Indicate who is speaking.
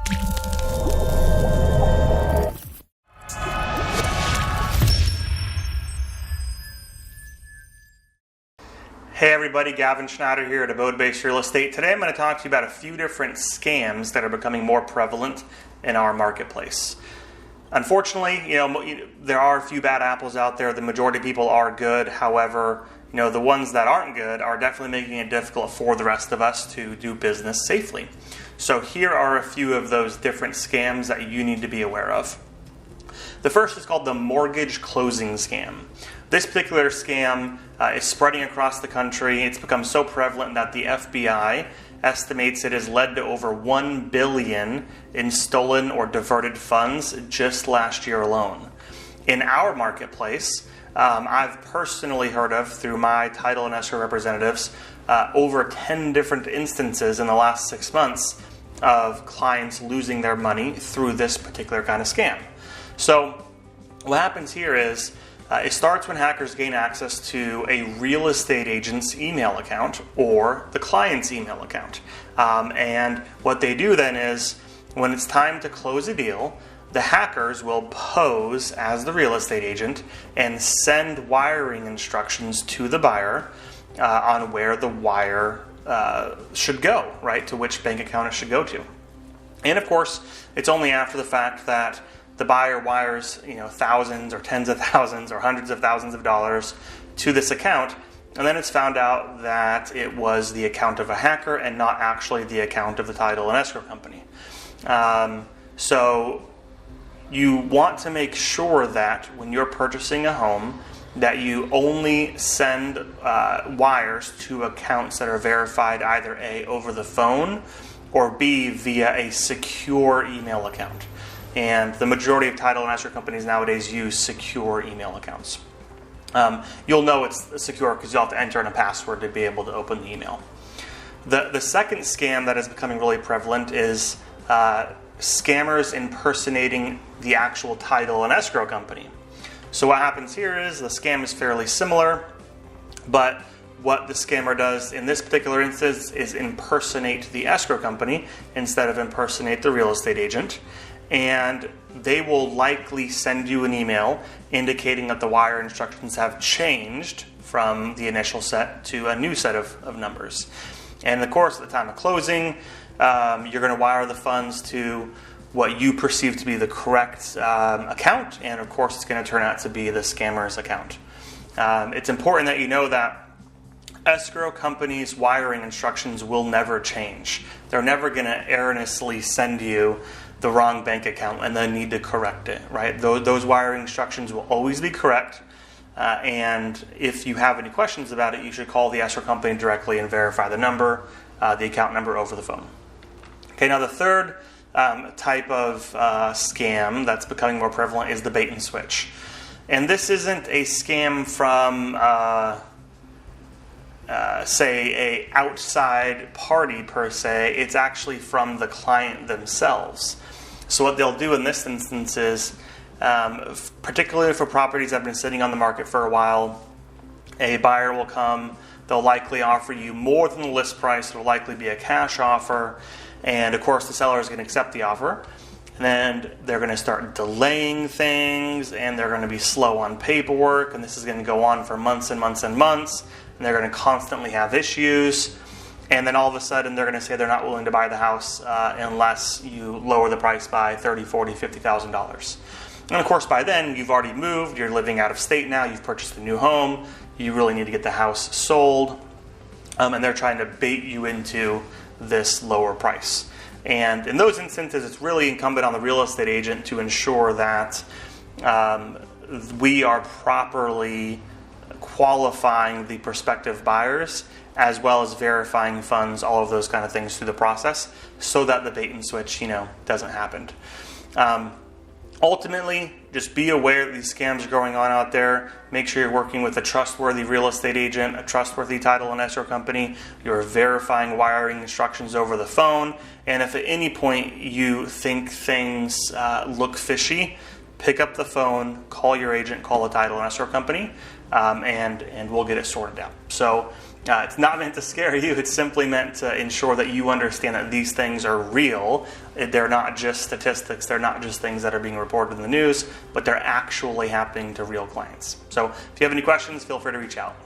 Speaker 1: Hey everybody, Gavin Shnieder here at Abode Based Real Estate. Today I'm going to talk to you about a few different scams that are becoming more prevalent in our marketplace. Unfortunately, there are a few bad apples out there. The majority of people are good. However, the ones that aren't good are definitely making it difficult for the rest of us to do business safely. So here are a few of those different scams that you need to be aware of. The first is called the mortgage closing scam. This particular scam is spreading across the country. It's become so prevalent that the FBI estimates it has led to over $1 billion in stolen or diverted funds just last year alone. In our marketplace, I've personally heard of, through my title and escrow representatives, over 10 different instances in the last 6 months of clients losing their money through this particular kind of scam. So what happens here is it starts when hackers gain access to a real estate agent's email account or the client's email account. And what they do then is, when it's time to close a deal, the hackers will pose as the real estate agent and send wiring instructions to the buyer on where the wire should go, right, to which bank account it should go to. And of course, it's only after the fact that the buyer wires, thousands or tens of thousands or hundreds of thousands of dollars to this account, and then it's found out that it was the account of a hacker and not actually the account of the title and escrow company. So you want to make sure that when you're purchasing a home, that you only send wires to accounts that are verified either A, over the phone, or B, via a secure email account. And the majority of title and escrow companies nowadays use secure email accounts. You'll know it's secure because you'll have to enter in a password to be able to open the email. The second scam that is becoming really prevalent is scammers impersonating the actual title and escrow company. So what happens here is the scam is fairly similar, but what the scammer does in this particular instance is impersonate the escrow company instead of impersonate the real estate agent. And they will likely send you an email indicating that the wire instructions have changed from the initial set to a new set of numbers. And of course, at the time of closing, you're going to wire the funds to what you perceive to be the correct account, and of course, it's going to turn out to be the scammer's account. It's important that you know that escrow companies' wiring instructions will never change. They're never going to erroneously send you the wrong bank account and then need to correct it, right? Those wiring instructions will always be correct. And if you have any questions about it, you should call the escrow company directly and verify the number, the account number, over the phone. Okay, now the third type of scam that's becoming more prevalent is the bait and switch. And this isn't a scam from say a outside party per se. It's actually from the client themselves. So what they'll do in this instance is, particularly for properties that have been sitting on the market for a while, a buyer will come, they'll likely offer you more than the list price, it'll likely be a cash offer, and of course the seller is going to accept the offer. And then they're going to start delaying things, and they're going to be slow on paperwork, and this is going to go on for months and months and months, and they're going to constantly have issues. And then all of a sudden they're going to say they're not willing to buy the house unless you lower the price by $30,000, $40,000, $50,000. And of course by then you've already moved, you're living out of state now, you've purchased a new home, you really need to get the house sold, and they're trying to bait you into this lower price. And in those instances, it's really incumbent on the real estate agent to ensure that we are properly qualifying the prospective buyers, as well as verifying funds, all of those kind of things through the process, so that the bait and switch, doesn't happen. Ultimately, just be aware that these scams are going on out there. Make sure you're working with a trustworthy real estate agent, a trustworthy title and escrow company. You're verifying wiring instructions over the phone. And if at any point you think things look fishy, pick up the phone, call your agent, call a title and escrow company, and we'll get it sorted out. So It's not meant to scare you. It's simply meant to ensure that you understand that these things are real. They're not just statistics. They're not just things that are being reported in the news, but they're actually happening to real clients. So if you have any questions, feel free to reach out.